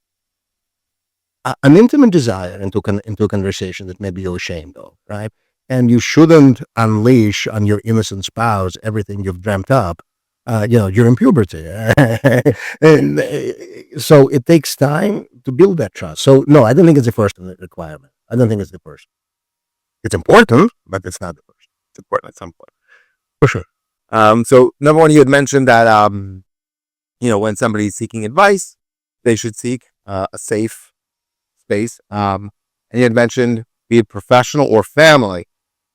an intimate desire into a conversation that maybe you're ashamed of, right? And you shouldn't unleash on your innocent spouse everything you've dreamt up. You're in puberty. And so it takes time to build that trust. So no, I don't think it's the first requirement. I don't think it's the first. It's important, but it's not the first. It's important at some point. For sure. So number one, you had mentioned that, when somebody's seeking advice, they should seek a safe space. And you had mentioned be it professional or family.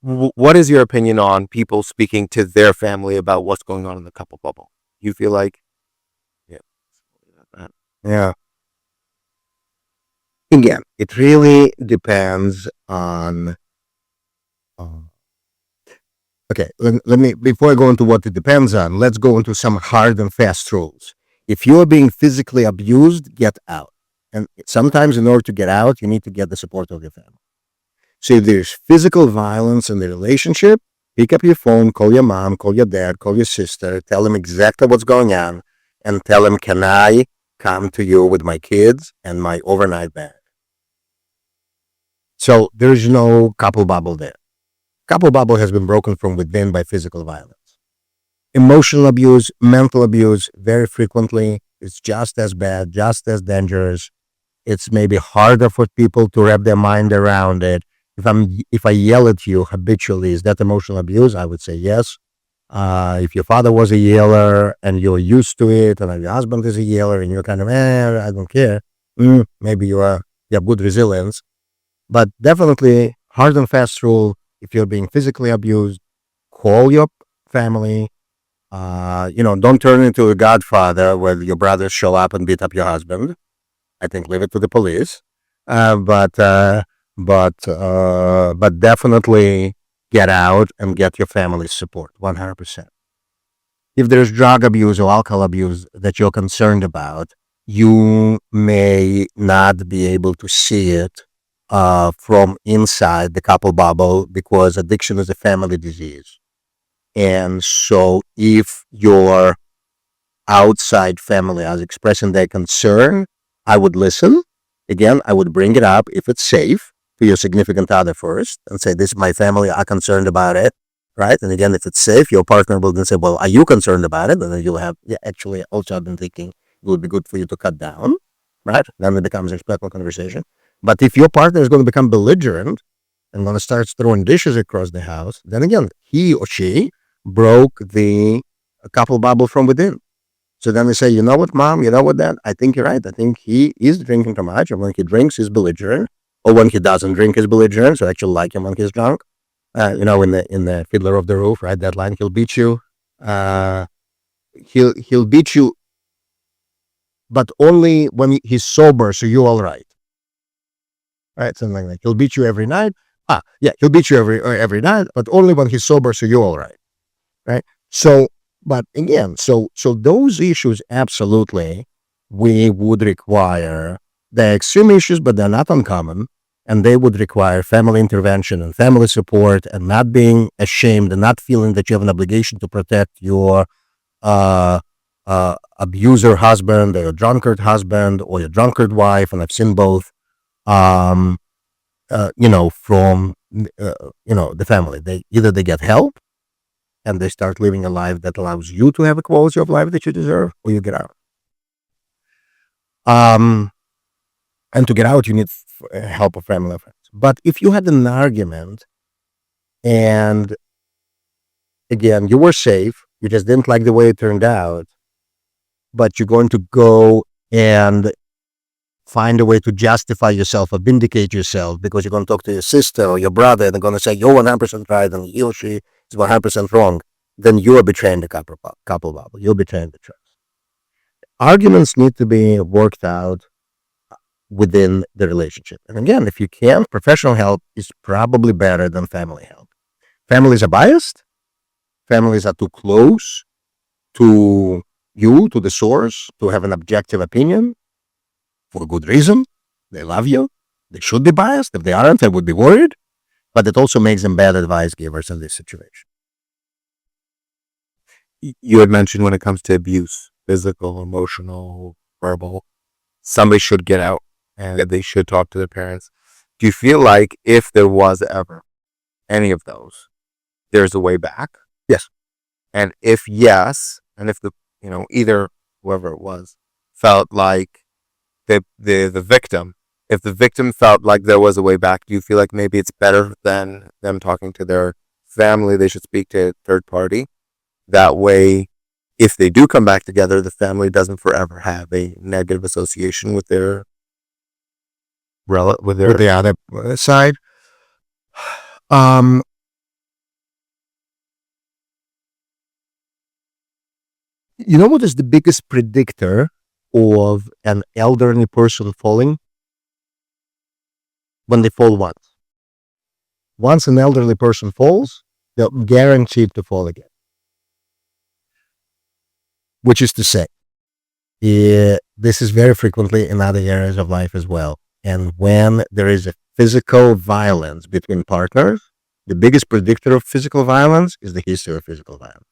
What is your opinion on people speaking to their family about what's going on in the couple bubble? You feel like, yeah. Again, it really depends on. Okay, let me, before I go into what it depends on, let's go into some hard and fast rules. If you are being physically abused, get out. And sometimes in order to get out, you need to get the support of your family. So if there's physical violence in the relationship, pick up your phone, call your mom, call your dad, call your sister, tell them exactly what's going on, and tell them, can I come to you with my kids and my overnight bag? So there's no couple bubble there. Couple bubble has been broken from within by physical violence. Emotional abuse, mental abuse, very frequently, it's just as bad, just as dangerous. It's maybe harder for people to wrap their mind around it. If I yell at you habitually, is that emotional abuse? I would say yes. If your father was a yeller and you're used to it, and your husband is a yeller and you're kind of, I don't care, maybe you have good resilience. But definitely, hard and fast rule, if you're being physically abused, call your family. Don't turn into a godfather where your brothers show up and beat up your husband. I think leave it to the police. But definitely get out and get your family's support, 100%. If there's drug abuse or alcohol abuse that you're concerned about, you may not be able to see it from inside the couple bubble because addiction is a family disease. And so if your outside family is expressing their concern, I would listen. Again, I would bring it up if it's safe to your significant other first and say, this is my family, I'm concerned about it, right? And again, if it's safe, your partner will then say, well, are you concerned about it? And then you'll have, actually, also I've been thinking it would be good for you to cut down, right? Then it becomes a respectful conversation. But if your partner is going to become belligerent and going to start throwing dishes across the house, then again, he or she broke the couple bubble from within. So then they say, you know what, mom, you know what, dad, I think you're right. I think he is drinking too much. And when he drinks, he's belligerent. Or when he doesn't drink, he's belligerent. So I actually like him when he's drunk. In the Fiddler of the Roof, right? That line, he'll beat you Uh, he'll beat you, but only when he's sober, so you're all right. Right, something like that. He'll beat you every night. Yeah, he'll beat you every night, but only when he's sober, so you're all right. Right. So, but again, so those issues absolutely we would require. They're extreme issues, but they're not uncommon, and they would require family intervention and family support, and not being ashamed and not feeling that you have an obligation to protect your uh, abuser husband or your drunkard husband or your drunkard wife, and I've seen both. Um, from the family, they either they get help and they start living a life that allows you to have a quality of life that you deserve, or you get out. Um, and to get out, you need help of family and friends. But if you had an argument, and again, you were safe, you just didn't like the way it turned out, but you're going to go and find a way to justify yourself or vindicate yourself because you're going to talk to your sister or your brother and they're going to say you're 100% right and he or she is 100% wrong, then you are betraying the couple bubble. You're betraying the trust. Arguments need to be worked out within the relationship. And again, if you can, professional help is probably better than family help. Families are biased. Families are too close to you, to the source, to have an objective opinion for good reason. They love you. They should be biased. If they aren't, I would be worried. But it also makes them bad advice givers in this situation. You had mentioned when it comes to abuse, physical, emotional, verbal, somebody should get out and they should talk to their parents. Do you feel like if there was ever any of those, there's a way back? Yes. And if yes, and if either whoever it was felt like the victim, if the victim felt like there was a way back, do you feel like maybe it's better than them talking to their family? They should speak to a third party. That way, if they do come back together, the family doesn't forever have a negative association with their with the other side. You know what is the biggest predictor of an elderly person falling? When they fall once. Once an elderly person falls, they're guaranteed to fall again. Which is to say, this is very frequently in other areas of life as well. And when there is a physical violence between partners, the biggest predictor of physical violence is the history of physical violence.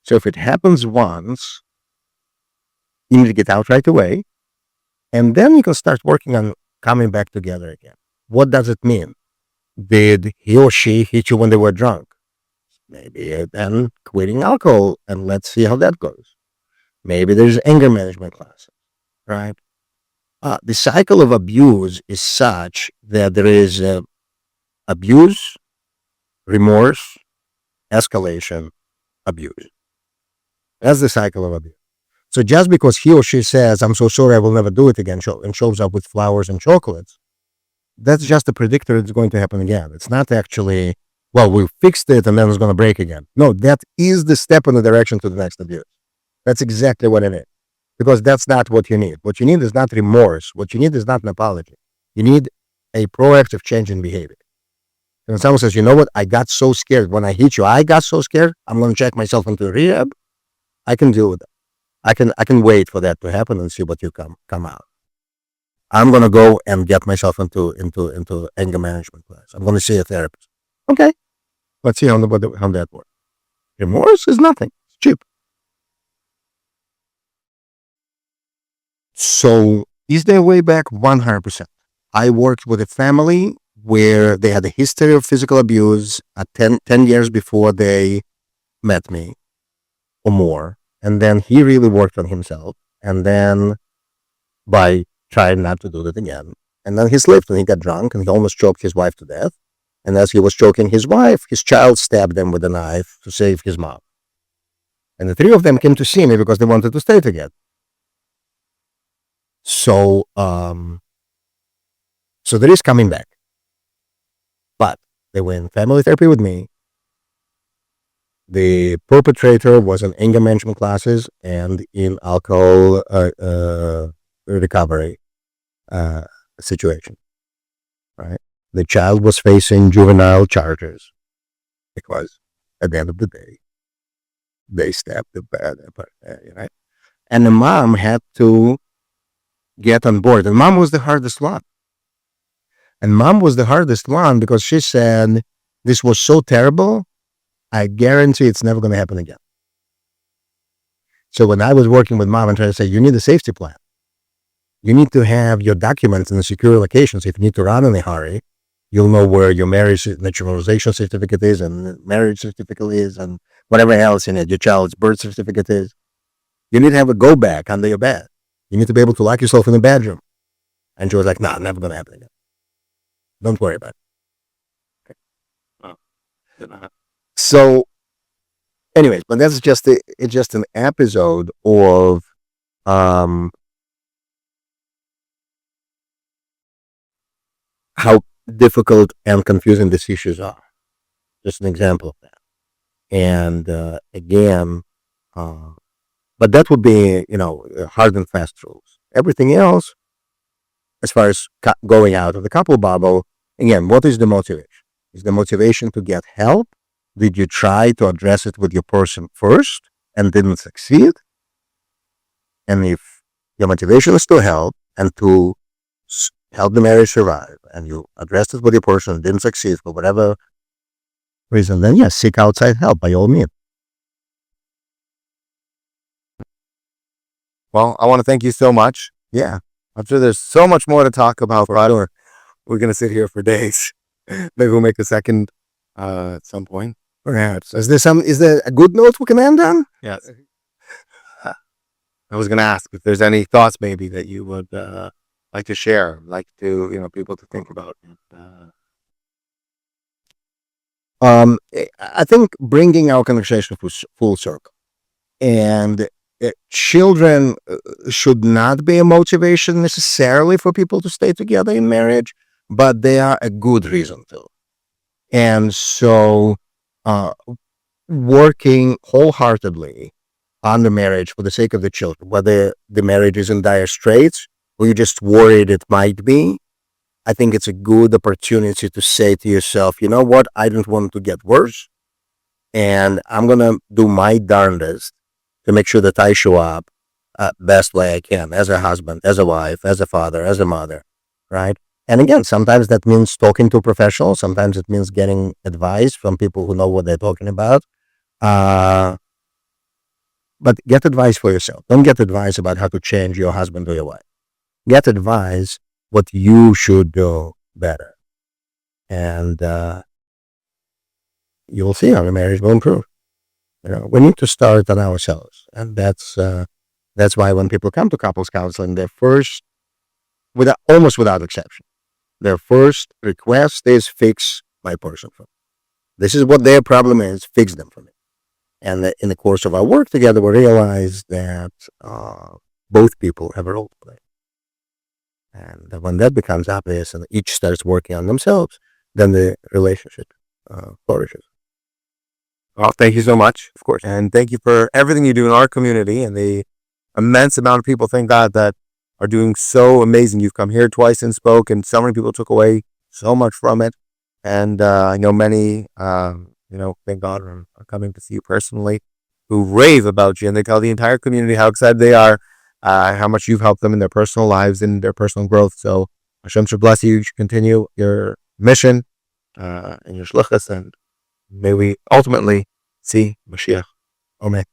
So if it happens once, you need to get out right away. And then you can start working on coming back together again. What does it mean? Did he or she hit you when they were drunk? Maybe then quitting alcohol and let's see how that goes. Maybe there's anger management classes, right? The cycle of abuse is such that there is abuse, remorse, escalation, abuse. That's the cycle of abuse. So just because he or she says, I'm so sorry, I will never do it again, and shows up with flowers and chocolates, that's just a predictor it's going to happen again. It's not actually, well, we fixed it and then it's going to break again. No, that is the step in the direction to the next abuse. That's exactly what it is. Because that's not what you need. What you need is not remorse. What you need is not an apology. You need a proactive change in behavior. And when someone says, you know what, I got so scared. When I hit you, I got so scared, I'm going to check myself into rehab. I can deal with that. I can wait for that to happen and see what you come out. I'm going to go and get myself into anger management class. I'm going to see a therapist. Okay. Let's see how that works. Remorse is nothing. It's cheap. So is there a way back? 100%. I worked with a family where they had a history of physical abuse 10 years before they met me or more. And then he really worked on himself. And then by trying not to do that again. And then he slipped and he got drunk and he almost choked his wife to death. And as he was choking his wife, his child stabbed him with a knife to save his mom. And the three of them came to see me because they wanted to stay together. So, so there is coming back. But they were in family therapy with me. The perpetrator was in anger management classes and in alcohol recovery situation. Right? The child was facing juvenile charges because at the end of the day, they stabbed the bad, right? And the mom had to get on board. And mom was the hardest one. And mom was the hardest one because she said, this was so terrible, I guarantee it's never going to happen again. So when I was working with mom and trying to say, you need a safety plan. You need to have your documents in a secure location. So if you need to run in a hurry, you'll know where your marriage naturalization certificate is and marriage certificate is and whatever else in it, your child's birth certificate is. You need to have a go back under your bed. You need to be able to lock yourself in the bedroom. And she was like, nah, never going to happen again. Don't worry about it. Okay. So, anyways, but that's just it's just an episode of how difficult and confusing these issues are. Just an example of that. And again, but that would be, hard and fast rules. Everything else, as far as going out of the couple bubble, again, what is the motivation? Is the motivation to get help? Did you try to address it with your person first and didn't succeed? And if your motivation is to help and to help the marriage survive, and you addressed it with your person and didn't succeed for whatever reason, then yes, seek outside help by all means. Well, I want to thank you so much. Yeah. I'm sure there's so much more to talk about. We're going to sit here for days. Maybe we'll make a second at some point. Perhaps. Is there a good note we can end on? Yes. I was going to ask if there's any thoughts maybe that you would like to share, like to, people to think about. I think bringing our conversation full circle, and children should not be a motivation necessarily for people to stay together in marriage, but they are a good reason to. And so working wholeheartedly on the marriage for the sake of the children, whether the marriage is in dire straits or you're just worried it might be, I think it's a good opportunity to say to yourself, you know what, I don't want to get worse, and I'm going to do my darndest to make sure that I show up best way I can as a husband, as a wife, as a father, as a mother, right? And again, sometimes that means talking to professionals. Sometimes it means getting advice from people who know what they're talking about. But get advice for yourself. Don't get advice about how to change your husband or your wife. Get advice what you should do better. And you'll see how the marriage will improve. We need to start on ourselves. And that's why when people come to couples counseling, their first, almost without exception, their first request is fix my person for me. This is what their problem is, fix them for me. And in the course of our work together, we realize that both people have a role to play. And when that becomes obvious and each starts working on themselves, then the relationship flourishes. Well, thank you so much, of course. And thank you for everything you do in our community and the immense amount of people, thank God, that are doing so amazing. You've come here twice and spoke, and so many people took away so much from it. And I know many, thank God, are coming to see you personally, who rave about you, and they tell the entire community how excited they are, how much you've helped them in their personal lives and their personal growth. So Hashem should bless you. You should continue your mission and your shlichus, and may we ultimately see Mashiach. Amen.